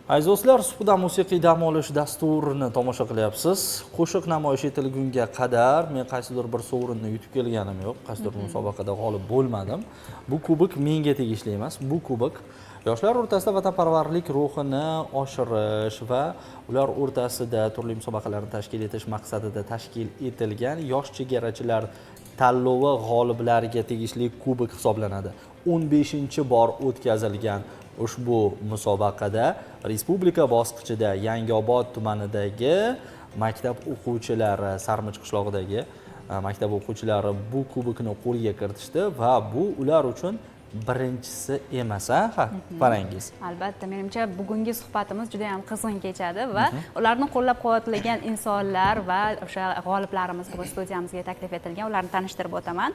Aziz do'stlar, Suhda musiqiy dam olish dasturini tomosha qilyapsiz. Qo'shiq namoyish etilgunga qadar men qaysidir bir sovrinni yutib kelganim yo'q, qaysidir musobaqada g'olib bo'lmadim. Bu kubok menga tegishli emas. Bu kubok yoshlar o'rtasida vatanparvarlik ruhini oshirish va ular o'rtasida turli musobaqalarni tashkil etish maqsadida tashkil etilgan yosh chegarachilar tanlovi g'oliblariga tegishli kubok hisoblanadi. 15-bor o'tkazilgan ushbu musobaqada respublika bosqichida Yangiobod tumanidagi maktab o'quvchilari, Sarmich qishlog'idagi maktab o'quvchilari bu kubokni qo'lga kiritishdi va bu ular uchun birinchisi emas, Farangiz. Albatta, menimcha bugungi suhbatimiz juda ham qizg'in kechadi va ularni qo'llab-quvvatlagan insonlar va o'sha g'oliblarimiz bugun studiyamizga taklif etilgan, ularni tanishtirib o'taman.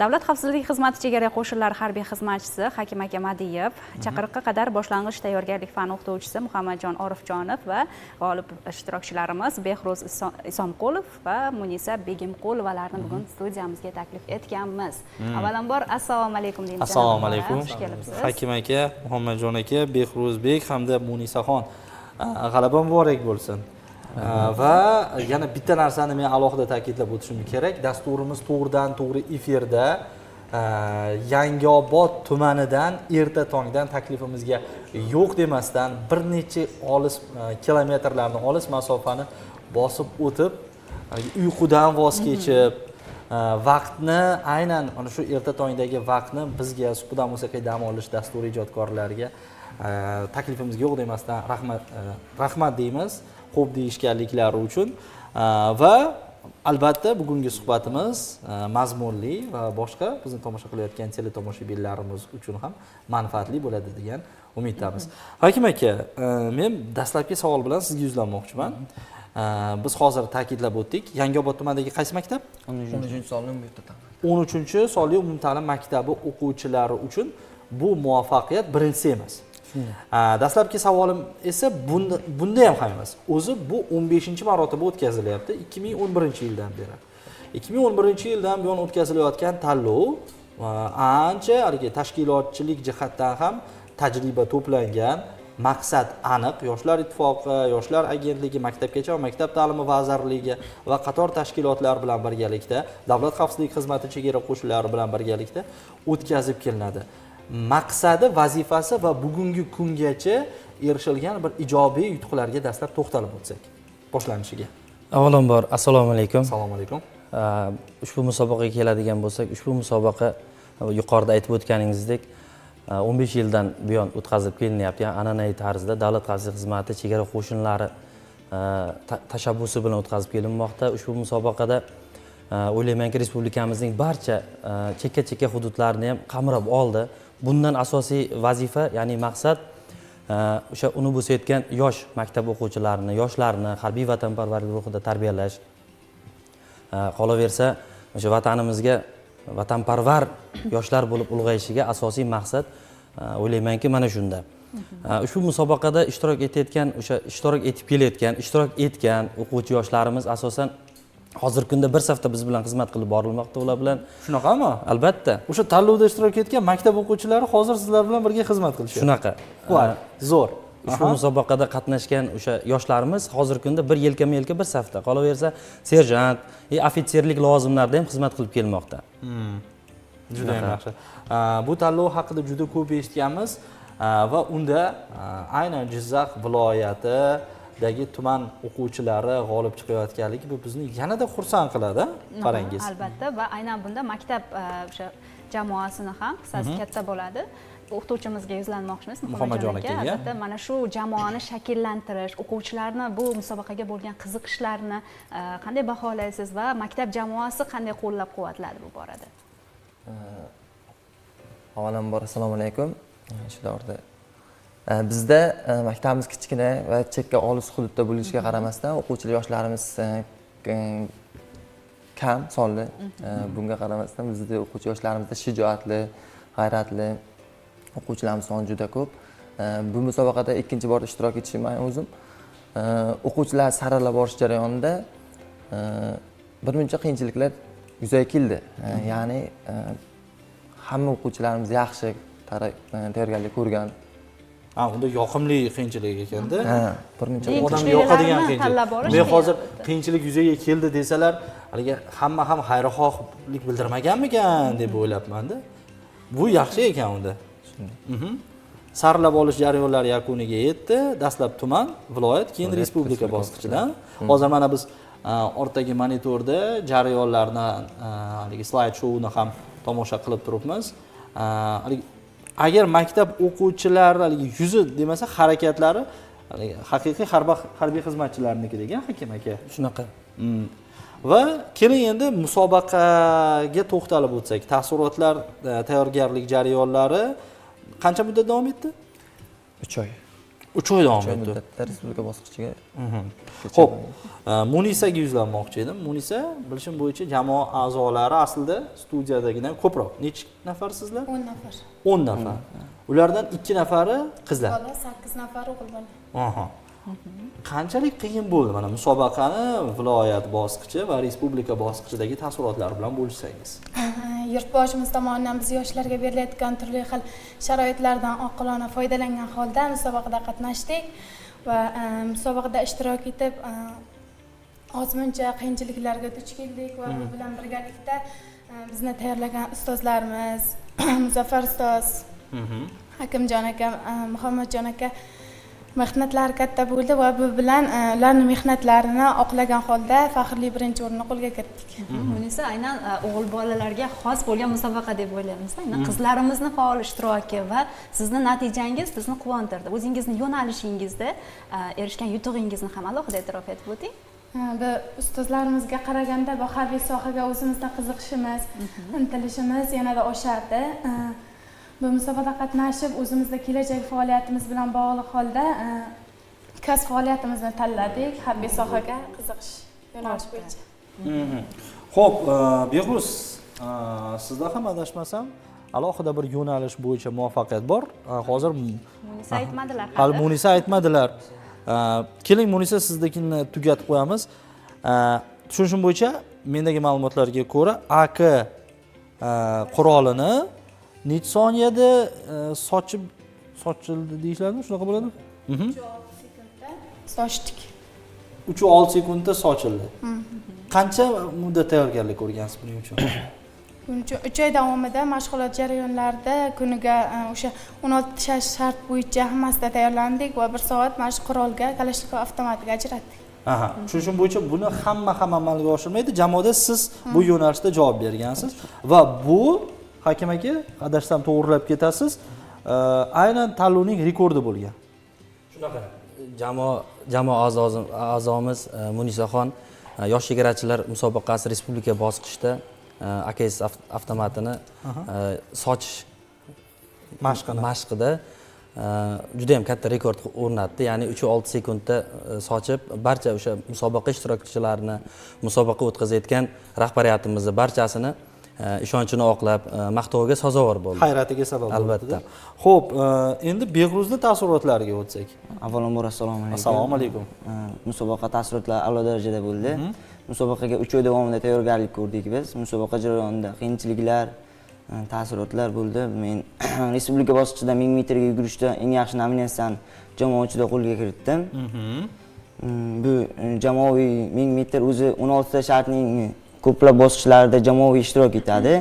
Davlat xavfsizlik xizmati chegara qo'shinlari harbiy xizmatchisi Hakim aka Madiyev, Chaqiriqqa qadar boshlang'ich tayyorgarlik fani o'qituvchisi Muhammadjon Orifjonov va g'olib ishtirokchilarimiz Behruz Isomqulov va Munisa Begimqulovalarni bugun studiyamizga taklif etganmiz. Avvalambor assalomu alaykum. Assalomu alaykum. Hakim aka, Muhammadjon aka, Behruzbek hamda Munisaxon. G'alaba muborak bo'lsin. Va yana bitta narsani men alohida ta'kidlab o'tishim kerak. Dasturimiz to'g'ridan-to'g'ri efirda Yangiobod tumanidan erta tongdan taklifimizga yo'q demasdan bir necha olis kilometrlarni, olis masofani bosib o'tib, uyqudan voz kechib vaqtni aynan mana shu erta tongdagi vaqtni bizga Suhda musiqiy dam olish dasturi ijodkorlariga taklifimizga yo'q demasdan rahmat deymiz, xo'p deyishganliklari uchun va albatta bugungi suhbatimiz mazmunli va boshqa bizni tomosha qilayotgan teletomoshabinlarimiz uchun ham manfaatli bo'ladi degan umiddamiz. Hakim aka, men dastlabki savol bilan sizga yuzlanmoqchiman. Biz hozir ta'kidlab o'tdik. Yangiobod tumanidagi qaysi maktab? 13-sonli umumta'lim. 13-sonli umumta'lim maktabi o'quvchilari uchun bu muvaffaqiyat birinchisi emas. Dastlabki savolim esa bunda ham emas. O'zi bu 15-marotaba o'tkazilyapti 2011-yildan beri. 2011-yildan buyon o'tkazilayotgan tanlov ancha tashkilotchilik jihatdan ham tajriba to'plangan. Maqsad aniq, Yoshlar ittifoqi, Yoshlar agentligi, Maktabgacha va Maktab ta'limi vazirligi va qator tashkilotlar bilan birgalikda, Davlat xavfsizlik xizmati chegara qo'shinlari bilan birgalikda o'tkazib kelinadi. Maqsadi, vazifasi va bugungi kungacha erishilgan bir ijobiy yutuqlarga dastlab to'xtalib o'tsak boshlanishiga. Avvalambor assalomu alaykum. Assalomu alaykum. Ushbu musobaqaga keladigan bo'lsak, ushbu musobaqa yuqorida aytib o'tganingizdek 15 yildan buyon o'tkazib kelinyapti. Ya'ni an'anaviy tarzda Davlat xavfsizlik xizmati chegara qo'shinlari tashabbusi bilan o'tkazib kelinmoqda. Ushbu musobaqada o'ylaymanki respublikamizning barcha chekka hududlarini ham qamrab oldi. Bundan asosiy vazifa, ya'ni maqsad o'sha uni bo'sayotgan yosh maktab o'quvchilarini, yoshlarni harbiy vatanparvarlik ruhida tarbiyalash. Qolaversa, o'sha vatanimizga vatanparvar yoshlar bo'lib ulg'ayishiga asosiy maqsad o'ylaymanki mana shunda. Ushbu musobaqada ishtirok etgan o'quvchi yoshlarimiz asosan hozirgi kunda bir safda biz bilan xizmat qilib borilmoqda. Ular bilan shunaqami? Albatta. O'sha tanlovda ishtirok etgan maktab o'quvchilari hozir sizlar bilan birga xizmat qilishyapti. Shunaqa. Zo'r. Ushbu musobaqada qatnashgan o'sha yoshlarimiz hozirgi kunda bir yelkama-yelka bir safda, qolaversa serjant, ofitserlik lavozimlarida ham xizmat qilib kelmoqda. Juda ham yaxshi. Bu tanlov haqida juda ko'p eshitganmiz va unda aynan Jizzax viloyatidagi tuman o'quvchilari g'olib chiqayotganligi bu bizni yanada xursand qiladi, Farangiz. Albatta, va aynan bunda maktab o'sha jamoasini ham hissasi katta bo'ladi. O'qituvchimizga yuzlanmoqchimiz, Muhammadjon aka. Albatta, mana shu jamoani shakllantirish, o'quvchilarni bu musobaqaga bo'lgan qiziqishlarini qanday baholaysiz va maktab jamoasi qanday qo'llab-quvvatladi bu borada? Avvalambor assalomu alaykum. Shu davrda bizda maktabimiz kichkina va chekka olis hududda bo'lishiga qaramasdan o'quvchi yoshlarimiz kam sonli. Bunga qaramasdan bizda o'quvchi yoshlarimizda shijoatli, g'ayratli o'quvchilarimiz soni juda ko'p. Bu musobaqada ikkinchi bor ishtirok etishim o'zim. O'quvchilar saralab borish jarayonida birmuncha qiyinchiliklar yuzaga keldi. Ya'ni hamma o'quvchilarimiz yaxshi tayyorgarlik ko'rgan. unda yoqimli qiyinchilik ekanda. Ha, bir necha Eng Odamga kuchlilarini yoqadigan qiyinchilik. tanlab olish Men qiyin, hozir albatta. qiyinchilik yuzaga keldi desalar, haligi hamma ham xayrixohlik bildirmaganmikan deb o'ylabman-da. Bu yaxshi ekan unda. Saralab olish jarayonlari yakuniga yetdi. Dastlab tuman, viloyat, keyin respublika bosqichidan. Hozir mana biz ortdagi monitorda jarayonlarni, haligi slayd showni ham tomosha qilib turibmiz. Haligi agar maktab o'quvchilari haligi yuzi demasa harakatlari haqiqiy harbiy xizmatchilarnikidek Hakim aka. Shunaqa. Va keling endi musobaqaga to'xtalib o'tsak, taassurotlar, tayyorgarlik jarayonlari qancha muddat davom etdi? 3 oy. 3 oy davom etdi. Muddatda respublika bosqichiga. Xo'p, Munisaga yuzlanmoqchi edim. Munisa, bilishim bo'yicha jamoa a'zolari aslida studiyadagidan ko'proq. Necha nafar sizlar? 10 nafar. 10 nafar. Ulardan 2 nafari qizlar. Bola 8 nafar o'g'il bola. Aha. Qanchalik qiyin bo'ldi mana musobaqani viloyat bosqichi va respublika bosqichidagi taassurotlar bilan bo'lishsangiz? Yurtboshimiz tomonidan biz yoshlarga berilayotgan turli xil sharoitlardan oqilona foydalangan holda musobaqada qatnashdik va musobaqada ishtirok etib ozmuncha qiyinchiliklarga duch keldik va bu bilan birgalikda bizni tayyorlagan ustozlarimiz Muzaffar ustoz, Hakimjon aka, Muhammadjon aka mehnatlari katta bo'ldi va bu bilan ularning mehnatlarini oqlagan holda faxrli birinchi o'rinni qo'lga kiritdik. Munisa aynan o'g'il bolalarga xos bo'lgan musobaqa deb o'ylaymiz. Aynan qizlarimizni faol ishtiroki va sizni natijangiz bizni quvontirdi. O'zingizni yo'nalishingizda erishgan yutug'ingizni ham alohida e'tirof etib o'ting. Bu ustozlarimizga qaraganda bu harbiy sohaga o'zimizda qiziqishimiz, intilishimiz yanada oshardi. Bu musobaqada qatnashib o'zimizda kelajak faoliyatimiz bilan bog'liq holda kasb faoliyatimizni tanladik, harbiy sohaga qiziqish yo'nalish bo'yicha. Xo'p, Behruz, sizda ham adashmasam, alohida bir yo'nalish bo'yicha muvaffaqiyat bor. Hozir Munisa aytmadilar. hali Munisa aytmadilar. Keling Munisa sizdekini tugatib qo'yamiz. Tushunishim bo'yicha mendagi ma'lumotlarga ko'ra AK qurolini necha soniyada sochildi deyishladimi? Shunaqa bo'ladimi? 3-6 sekundda sochdik. 3-6 sekundda sochildi. Qancha muddat tayyorgarlik ko'rgansiz buning uchun? Buning uchun 3 oy davomida mashg'ulot jarayonlarida kuniga o'sha 16 shart bo'yicha hammasida tayyorlandik va 1 soat mana shu qurolga Kalashnikov avtomatiga ajratdik. Aha, tushunishim bo'yicha buni hamma amalga oshirmaydi. Jamoada siz bu yo'nalishda javob bergansiz va bu Hakim aka, adashsam to'g'rilab ketasiz, aynan tanlovning rekordi bo'lgan. Shunaqa. Jamoa a'zomiz Munisaxon yosh chegarachilar musobaqasi respublika bosqichida AKS avtomatini sochish mashqida juda ham katta rekord o'rnatdi. Ya'ni 3-6 sekundda sochib, barcha o'sha musobaqa ishtirokchilarini, musobaqa o'tkazayotgan rahbariyatimizni barchasini ishonchini oqlab, maqtovga sazovor bo'ldi. Hayratiga sabab bo'ldi. Albatta. Xo'p, endi Behruzning taassurotlariga o'tsak. Avvalambor assalomu alaykum. Assalomu alaykum. Musobaqa taassurotlari a'lo darajada bo'ldi. Musobaqaga 3 oy davomida tayyorgarlik ko'rdik biz. Musobaqa jarayonida qiyinchiliklar, taassurotlar bo'ldi. Men respublika bosqichida 1000 metrga yugurishda eng yaxshi nominatsiyani jamoatchida qo'lga kiritdim. Bu jamoaviy 1000 metr o'zi 16 ta shartning ko'plab bosqichlarida jamoaviy ishtirok etadi.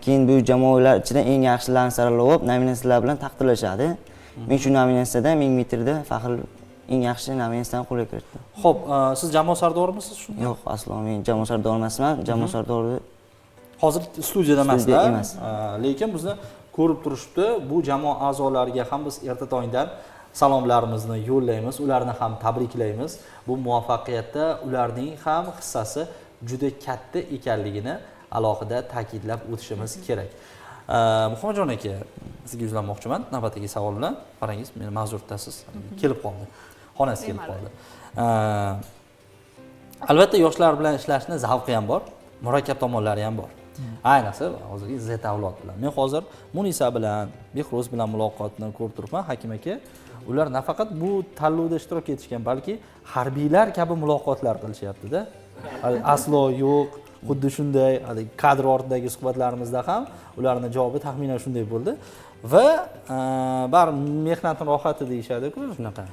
Keyin bu jamoalar ichidan eng yaxshilarni saralab olib, nominatsiyalar bilan taqdirlashadi. Men shu nominatsiyada 1000 metrda faxr eng yaxshi nominatsiyani qo'lga kiritdim. Xo'p, siz jamoa sardorimisiz shunda? Yo'q, aslo men jamoa sardori emasman. Jamoa sardori hozir studiyada Studiyada emas. Lekin bizni ko'rib turishibdi. Bu jamoa a'zolariga ham biz erta tongdan salomlarimizni yo'llaymiz, ularni ham tabriklaymiz. Bu muvaffaqiyatda ularning ham hissasi juda katta ekanligini alohida ta'kidlab o'tishimiz kerak. Muhammadjon aka, sizga yuzlanmoqchiman navbatdagi savol bilan. Qarangiz, meni ma'zur tutasiz. Kelib qoldi. Xonasi kelib qoldi. Albatta yoshlar bilan ishlashning zavqi ham bor, murakkab tomonlari ham bor. Ayniqsa hozirgi Z avlod bilan. Men hozir Munisa bilan, Behruz bilan muloqotni ko'rib turibman, Hakim aka. Ular nafaqat bu tanlovda ishtirok etishgan, balki harbiylar kabi muloqotlar qilishyapti-da. Aslo yo'q, xuddi shunday haligi kadr ortidagi suhbatlarimizda ham ularning javobi taxminan shunday bo'ldi va baribir mehnatning rohati deyishadi-ku. Shunaqa.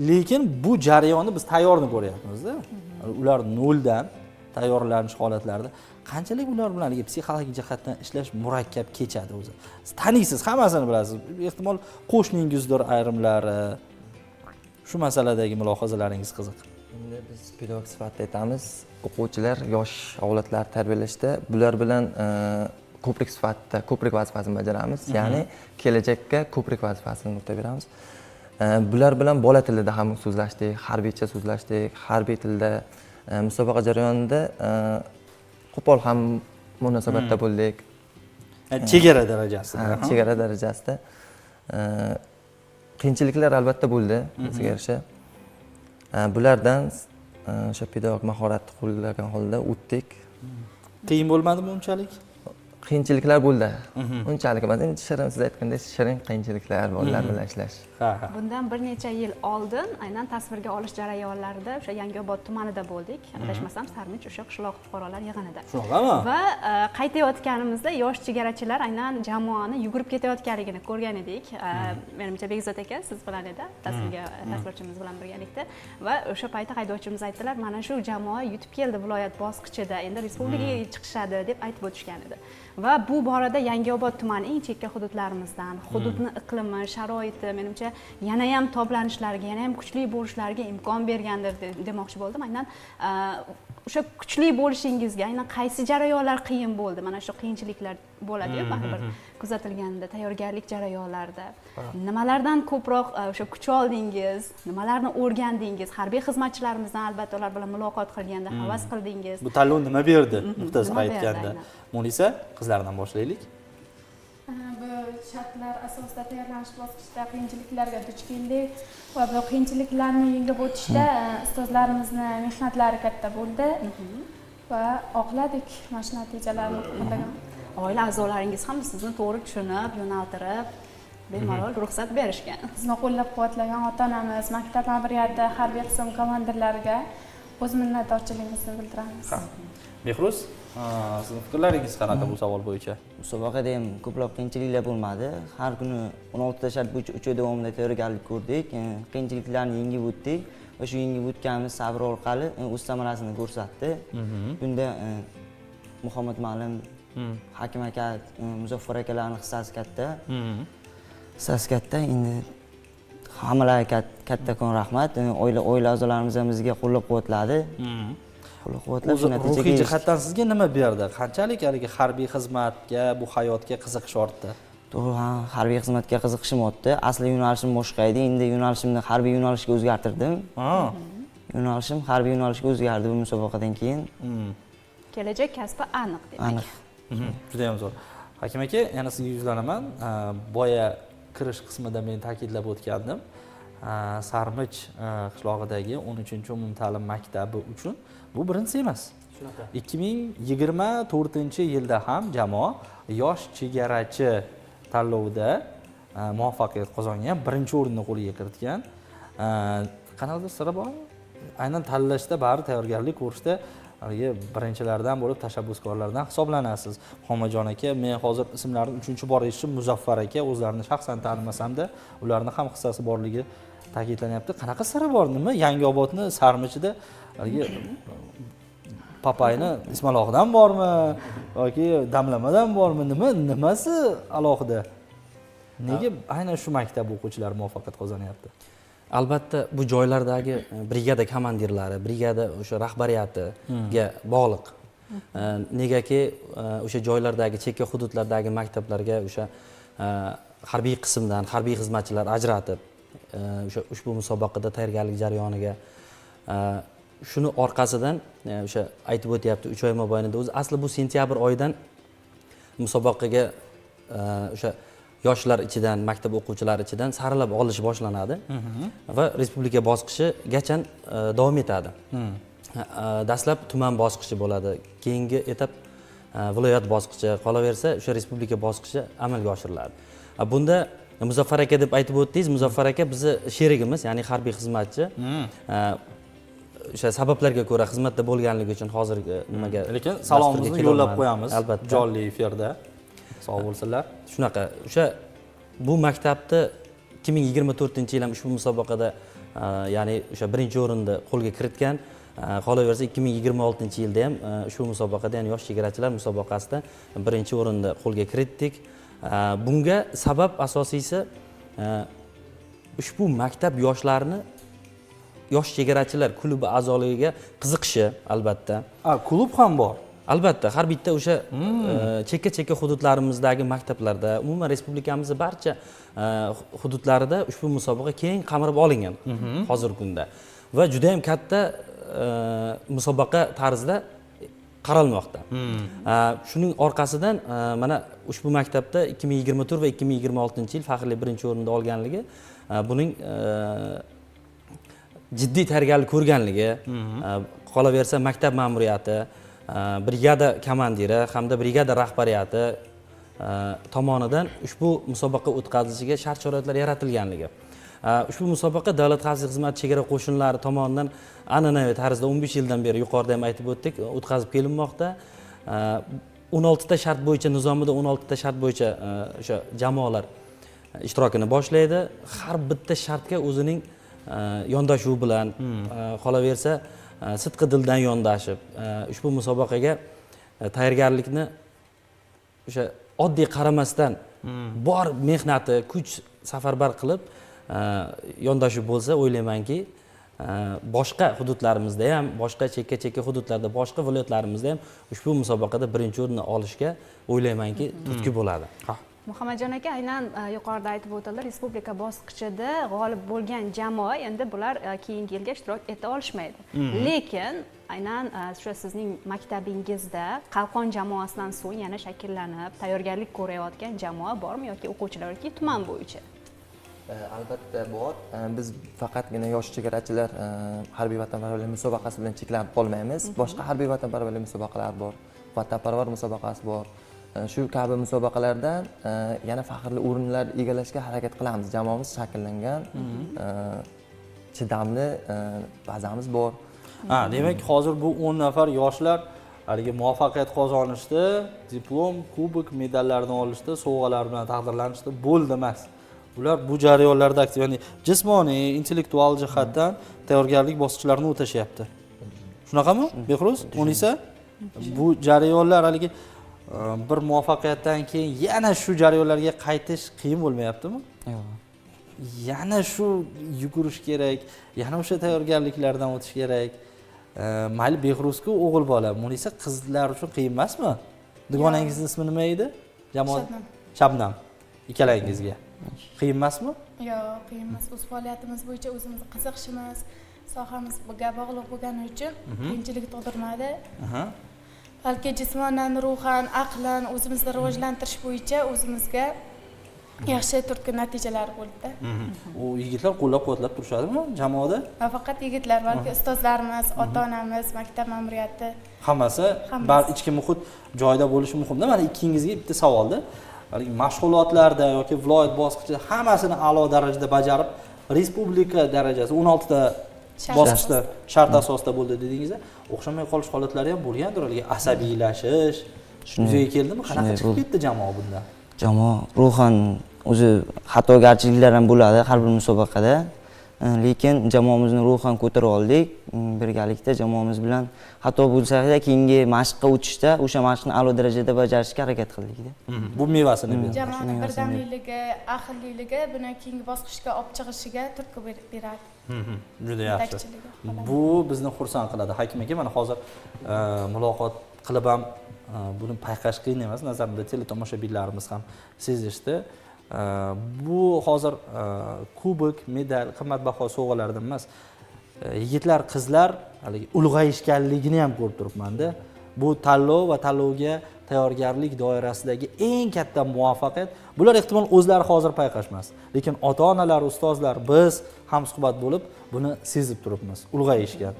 Lekin bu jarayonni biz tayyorni ko'ryapmiz-da. Ular noldan tayyorlanish holatlarida qanchalik ular bilan psixologik jihatdan ishlash murakkab kechadi o'zi. Siz taniysiz, hammasini bilasiz. Ehtimol qo'shningizdir ayrimlari. Shu masaladagi mulohazalaringiz qiziq. Endi biz pedagog sifatida aytamiz, o'quvchilar yosh avlodlar tarbiyalashda bular bilan ko'prik sifatida ko'prik vazifasini bajaramiz. Ya'ni kelajakka ko'prik vazifasini nuqta beramiz. Bular bilan bola tilida ham so'zlashdik, harbiycha so'zlashdik, harbiy tilda musobaqa jarayonida qo'pol ham munosabatda bo'ldik. Chegara darajasida. Chegara darajasida. Qiyinchiliklar albatta bo'ldi, bizga yarasha. Bulardan o'sha pedagog mahoratni qo'llagan holda o'tdik. Qiyin bo'lmadimi unchalik? Qiyinchiliklar bo'ldi. Unchalik emas. Endi shirin siz aytgandek shirin qiyinchiliklar bolalar bilan ishlash. Bundan bir necha yil oldin aynan tasvirga olish jarayonlarida o'sha Yangiobod tumanida bo'ldik. Adashmasam, Sarmich o'sha qishloq fuqarolar yig'inida. Shunaqami? Va qaytayotganimizda yosh chegarachilar aynan jamoani yugurib ketayotganligini ko'rgan edik. Menimcha Begzod aka siz bilan edi, tasvirchimiz bilan birgalikda va o'sha paytda haydovchimiz aytdilar, mana shu jamoa yutib keldi viloyat bosqichida, endi respublikaga chiqishadi deb aytib o'tishgan edi. Va bu borada Yangiobod tumani eng chekka hududlarimizdan, hududni iqlimi, sharoiti menimcha yana ham toblanishlariga, yana ham kuchli bo'lishlariga imkon bergandir demoqchi bo'ldim. Aynan o'sha kuchli bo'lishingizga aynan qaysi jarayonlar qiyin bo'ldi? Mana shu qiyinchiliklar bo'ladi-ku baribir kuzatilganda, tayyorgarlik jarayonlarida. Nimalardan ko'proq o'sha kuch oldingiz, nimalarni o'rgandingiz? Harbiy xizmatchilarimizdan albatta ular bilan muloqot qilganda havas qildingiz. Bu tanlov nima berdi? Muxtasar aytganda. Munisa, qizlardan boshlaylik. Bu shartlar asosida tayyorlanish bosqichida qiyinchiliklarga duch keldik va bu qiyinchiliklarni yengib o'tishda ustozlarimizni mehnatlari katta bo'ldi va oqladik mana shu natijalarni qo'llagan. Oila a'zolaringiz ham sizni to'g'ri tushunib, yo'naltirib, bemalol ruxsat berishgan. Bizni qo'llab-quvvatlagan ota-onamiz, maktab ma'muriyati, harbiy qism komandirlariga o'z minnatdorchiligimizni bildiramiz. Mehruz, sizning fikrlaringiz qanaqa bu savol bo'yicha? Musobaqada ham ko'plab qiyinchiliklar bo'lmadi. Har kuni 16 ta shart bo'yicha 3 oy davomida tayyorgarlik ko'rdik. Qiyinchiliklarni yengib o'tdik va shu yengib o'tganimiz sabr orqali o'z samarasini ko'rsatdi. Bunda Muhammad Ma'lim, Hakim aka, Muzaffar akalarning hissasi katta. Hissasi katta. Endi hammalarga kattakon rahmat. Oila a'zolarimiz ham bizga qo'llab-quvvatladi. Ruhiy jihatdan sizga nima berdi? Qanchalik haligi harbiy xizmatga, bu hayotga qiziqish ortdi? To'g'ri, harbiy xizmatga qiziqishim ortdi. Asli yo'nalishim boshqa edi. Endi yo'nalishimni harbiy yo'nalishga o'zgartirdim. Yo'nalishim harbiy yo'nalishga o'zgardi bu musobaqadan keyin. Kelajak kasbi aniq demak. Aniq. Juda ham zo'r. Hakim aka, yana sizga yuzlanaman. Boya kirish qismida men ta'kidlab o'tgandim. Sarmich qishlog'idagi 13-umumta'lim maktabi uchun bu birinchisi emas. 2024-yilda ham jamoa yosh chegarachi tanlovida muvaffaqiyat qozongan, birinchi o'rinni qo'lga kiritgan. Qanaqadir siri bormi? Aynan tanlashda bari tayyorgarlik ko'rishda birinchilardan bo'lib tashabbuskorlardan hisoblanasiz. Xomajon aka, men hozir ismlarini 3-bor eshitib, Muzaffar aka o'zlarini shaxsan tanimasam-da, ularning ham hissasi borligi ta'kidlanyapti. Qanaqa siri bor? Nima Yangiobodni Sarmichida papayni Ismalog'idan bormi yoki damlamadan bormi? Nimasi alohida? Nega aynan shu maktab o'quvchilari muvaffaqiyat qozonyapti? Albatta bu joylardagi brigada komandirlari, brigada o'sha rahbariyatiga bog'liq. Negaki o'sha joylardagi chekka hududlardagi maktablarga o'sha harbiy qismdan harbiy xizmatchilar ajratib o'sha ushbu musobaqada tayyorgarlik jarayoniga shuni orqasidan o'sha aytib o'tyapti 3 oy mobaynida. O'zi asli bu sentyabr oyidan musobaqaga o'sha yoshlar ichidan, maktab o'quvchilari ichidan saralab olish boshlanadi va respublika bosqichigacha davom etadi. Dastlab tuman bosqichi bo'ladi, keyingi etap viloyat bosqichi, qolaversa o'sha respublika bosqichi amalga oshiriladi. Bunda Muzaffar aka deb aytib o'tdingiz. Muzaffar aka bizni sherigimiz, ya'ni harbiy xizmatchi. o'sha sabablarga ko'ra xizmatda bo'lganligi uchun hozirgi nimaga Lekin dasturga salomimizni yo'llab kelolmadi. qo'yamiz Albatta. jonli efirda. Sog' bo'lsinlar. Shunaqa o'sha bu maktabni 2024-yil ham ushbu musobaqada ya'ni o'sha birinchi o'rinni qo'lga kiritgan. Qolaversa 2026-yilda ham ushbu musobaqada, ya'ni yosh chegarachilar musobaqasida birinchi o'rinni qo'lga kiritdik. Bunga sabab asosiysi ushbu maktab yoshlarini yosh chegarachilar klubi a'zoligiga qiziqishi albatta. Klub ham bor. Albatta, har bitta o'sha chekka hududlarimizdagi maktablarda, umuman respublikamizning barcha hududlarida ushbu musobaqa keng qamrab olingan hozirgi kunda va juda ham katta musobaqa tarzida qaralmoqda. Shuning orqasidan mana ushbu maktabda 2024 va 2026-yil faxrli birinchi o'rinda olganligi buning jiddiy tayyorgarlik ko'rganligi, qolaversa maktab ma'muriyati, brigada komandiri hamda brigada rahbariyati tomonidan ushbu musobaqa o'tkazilishiga shart-sharoitlar yaratilganligi. Ushbu musobaqa Davlat xavfsizlik xizmati chegara qo'shinlari tomonidan an'anaviy tarzda 15 yildan beri yuqorida ham aytib o'tdik, o'tkazib kelinmoqda. 16 ta shart bo'yicha nizomida 16 ta shart bo'yicha o'sha jamoalar ishtirokini boshlaydi. Har bitta shartga o'zining yondashuvi bilan, qolaversa sidqi dildan yondashib, ushbu musobaqaga tayyorgarlikni o'sha oddiy qaramasdan bor mehnati, kuch safarbar qilib yondashib bo'lsa, o'ylaymanki, boshqa hududlarimizda ham, boshqa chekka hududlarda, boshqa viloyatlarimizda ham ushbu musobaqada birinchi o'rinni olishga o'ylaymanki, turtki bo'ladi. Muhammadjon aka aynan yuqorida aytib o'tildi, respublika bosqichida g'olib bo'lgan jamoa endi bular keyingi yilga ishtirok eta olishmaydi. Lekin aynan o'sha sizning maktabingizda Qalqon jamoasidan so'ng yana shakllanib, tayyorgarlik ko'rayotgan jamoa bormi yoki o'quvchilar yoki tuman bo'yicha? Albatta bor. Biz faqatgina yosh chegarachilar harbiy vatanparvarlik musobaqasi bilan cheklanib qolmaymiz. Boshqa harbiy vatanparvarlik musobaqalar bor, vatanparvar musobaqasi bor. Shu kabi musobaqalardan yana faxrli o'rinlar egallashga harakat qilamiz. Jamoamiz shakllangan, chidamli bazamiz bor. Demak, hozir bu 10 nafar yoshlar haligi muvaffaqiyat qozonishdi, diplom, kubok, medallarni olishdi, sovg'alar bilan taqdirlanishdi, bo'ldi emas. Ular bu jarayonlarda aktiv, ya'ni jismoniy, intellektual jihatdan tayyorgarlik bosqichlarini o'tashyapti. Shunaqami? Behruz, Munisa? Bu jarayonlar haligi bir muvaffaqiyatdan keyin yana shu jarayonlarga qaytish qiyin bo'lmayaptimi? Yo'q. Yana shu yugurish kerak, yana o'sha tayyorgarliklardan o'tish kerak. Mayli Behruzku o'g'il bola, Munisa qizlar uchun qiyin emasmi? Dugonangizning ismi nima edi? Jamoat Shabnam. Ikkalangizga. Qiyin emasmi? Yo'q, qiyin emas. O'z faoliyatimiz bo'yicha o'zimiz qiziqishimiz, sohamizga bog'liq bo'lgani uchun qiyinchilik tug'dirmadi. Balki jismonan, ruhan, aqlan o'zimizni rivojlantirish bo'yicha o'zimizga yaxshi turtki natijalar bo'ldi. U yigitlar qo'llab-quvvatlab turishadimi jamoada? Faqat yigitlar, balki ustozlarimiz, ota-onamiz, maktab ma'muriyati Hammasi ichki muhit joyida bo'lishi muhimda. Mana ikkingizga bitta savolda. Haligi mashg'ulotlarda yoki viloyat bosqichida hammasini a'lo darajada bajarib, respublika darajasi 16 ta bosqichda shart asosida bo'ldi dedingiz. O'xshamay qolish holatlari ham bo'lgandir, haligi asabiylashish yuzaga keldimi? Qanaqa chiqib ketdi jamoa bundan? Jamoa ruhan o'zi xatogarchiliklar ham bo'ladi har bir musobaqada. Lekin jamoamizni ruhan ko'tarib oldik. Birgalikda jamoamiz bilan xato bo'lsa-da keyingi mashqqa o'tishda o'sha mashqni a'lo darajada bajarishga harakat qildik-da. Bu mevasini berdi. Jamoaning birdamligi, ahilligi buni keyingi bosqichga olib chiqishiga turtki beradi. Juda yaxshi. Bu bizni xursand qiladi. Hakim aka, mana hozir muloqot qilib ham buni payqash qiyin emas. Nazarimda teletomoshabinlarimiz ham sezishdi. Bu hozir kubok, medal, qimmatbaho sovg'alardan emas. Yigitlar, qizlar haligi ulg'ayishganligini ham ko'rib turibman-da. Bu tanlov va tanlovga tayyorgarlik doirasidagi eng katta muvaffaqiyat. Bular ehtimol o'zlari hozir payqashmas, lekin ota-onalar, ustozlar, biz ham suhbat bo'lib buni sezib turibmiz. Ulg'ayishgan.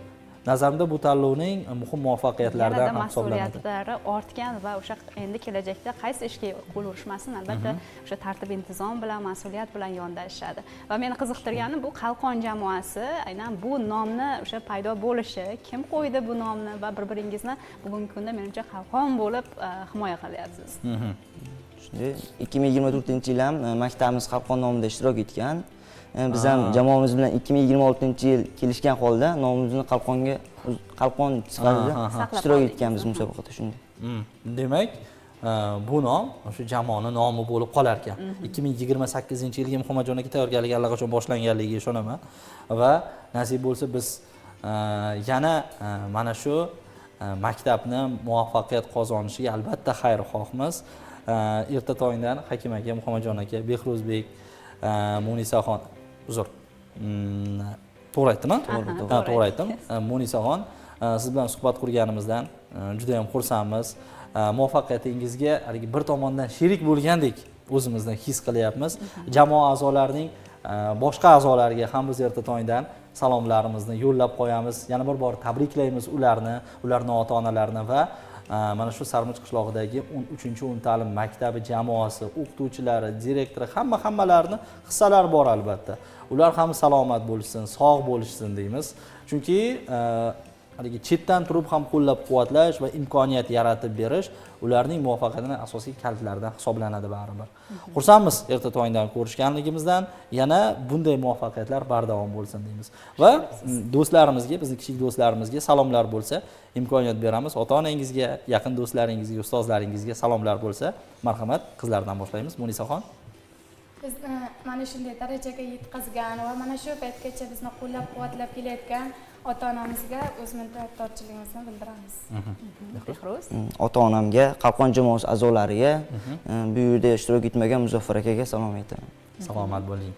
nazarimda bu tanlovning muhim muvaffaqiyatlaridan yanada ham hisoblanadi. mas'uliyatlari ortgan va o'sha endi kelajakda qaysi ishga qo'l urishmasin, albatta o'sha tartib intizom bilan, mas'uliyat bilan yondashishadi. Va meni qiziqtirgani bu Qalqon jamoasi aynan bu nomni o'sha paydo bo'lishi, kim qo'ydi bu nomni va bir-biringizni bugungi kunda menimcha Qalqon bo'lib himoya qilyapsiz. Shunday 2024-yil ham maktabimiz Qalqon nomida ishtirok etgan. Biz ham jamoamiz bilan 2026-yil kelishgan holda nomimizni Qalqon sifatida ishtirok etganmiz musobaqada shunday. Demak, bu nom o'sha jamoani nomi bo'lib qolar ekan. 2028-yilga Muhammadjon aka tayyorgarlik allaqachon boshlanganligiga ishonaman va nasib bo'lsa biz yana mana shu maktabni muvaffaqiyat qozonishiga albatta xayrixohmiz. Erta tongdan Hakim aka, Muhammadjon aka, Behruzbek, Munisaxon, uzr. To'g'ri aytdimmi? To'g'ri aytdim. Munisaxon, siz bilan suhbat qurganimizdan juda ham xursandmiz. Muvaffaqiyatingizga haligi bir tomondan sherik bo'lgandek o'zimizni his qilyapmiz. Jamoa a'zolarining boshqa a'zolariga ham biz erta tongdan salomlarimizni yo'llab qo'yamiz. Yana bir bor tabriklaymiz ularni, ularning ota-onalarini va mana shu Sarmich qishlog'idagi 13-umumta'lim maktabi jamoasi, o'qituvchilari, direktori, hammalarni hissalari bor albatta. Ular ham salomat bo'lishsin, sog' bo'lishsin deymiz. Chunki haligi chetdan turib ham qo'llab-quvvatlash va imkoniyat yaratib berish ularning muvaffaqiyatining asosiy kalitlaridan hisoblanadi baribir. Xursandmiz erta tongdan ko'rishganligimizdan, yana bunday muvaffaqiyatlar bardavom bo'lsin deymiz. Va do'stlarimizga, bizning kichik do'stlarimizga salomlar bo'lsa, imkoniyat beramiz. Ota-onangizga, yaqin do'stlaringizga, ustozlaringizga salomlar bo'lsa, marhamat, qizlardan boshlaymiz. Munisaxon. Biz mana shunday darajaga yetkazgan va mana shu paytgacha bizni qo'llab-quvvatlab kelayotgan ota-onamizga o'z minnatdorchiligimizni bildiramiz. Behruz. Ota-onamga, Qalqon jamoasi a'zolariga, bu yerda ishtirok etmagan Muzaffar akaga salom aytaman. Salomat bo'ling.